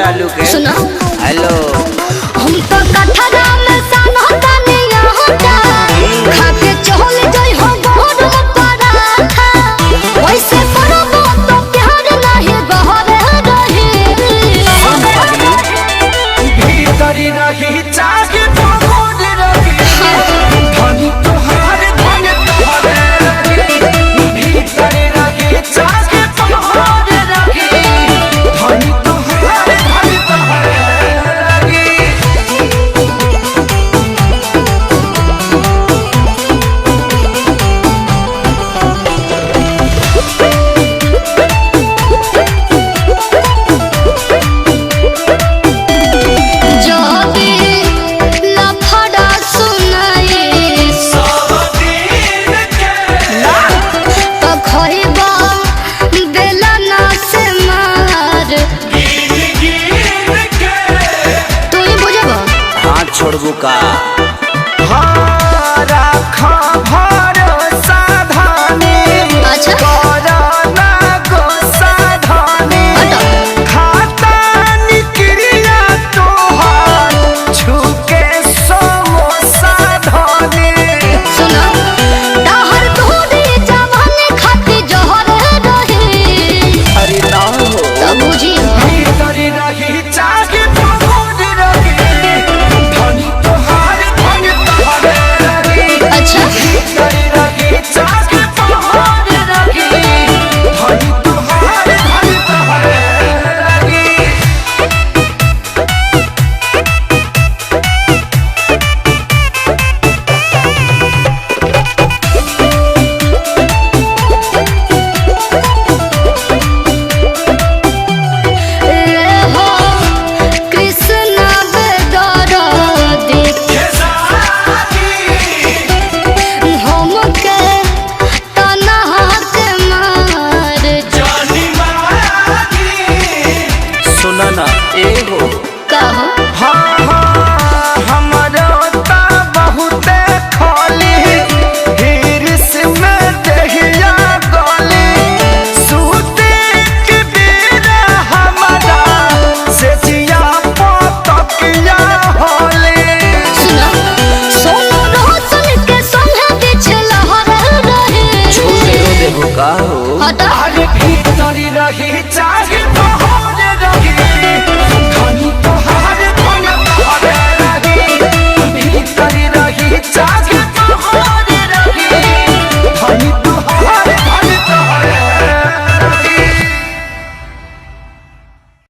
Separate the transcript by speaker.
Speaker 1: आलू के
Speaker 2: सुनो
Speaker 1: हेलो
Speaker 2: हम तो कठरा में सानो तनिया होता खा के चल जाई हो गोर पराठा वैसे करबो तो प्यार नहीं बहरे रही
Speaker 3: भीतरी रही चाहे पकोड़ रही धनी तोहार धन तोहरे रही भीतरी रही चाहे पकोड़ रही धनी तोहार धन तोहरे रही।
Speaker 2: जो भी लफड़ा सुनाई तो खइबा बेलना से मार तू ही बुझबो
Speaker 1: हाथ छोड़बू का
Speaker 3: हाँ राखा भरोसा धानी
Speaker 2: अच्छा
Speaker 3: करना गोसा धानी
Speaker 2: हटो
Speaker 3: खाता निकरिया तोहार छुके समोसा धानी
Speaker 2: सुनो ताहर तोरी जवानी खाती जहर रही
Speaker 1: अरे ना हो
Speaker 2: तो बुझियो
Speaker 3: भीतरी रही चाहे पकोड़ रही धनी तोहार धन तोहरे रही
Speaker 2: अच्छा
Speaker 3: भीतरी रही चाहे पकोड़ रही धनी तोहार धन तोहरे रही।
Speaker 2: ए हो कृष्ण बेदरदी हमके तनहा के मार
Speaker 1: सुना ना ए हो
Speaker 2: कहो
Speaker 3: हाँ हाँ हमरो ता बहुते खोली हिरिस में दहिया गली सूते के बेरा हमारा से जिया पतकिया होली
Speaker 2: सुनो सोनो रोशन के संगे बिछला हर रहे
Speaker 1: छोड़ दे रो देबू का हो
Speaker 2: हटा
Speaker 3: अरे भीतरी रही चा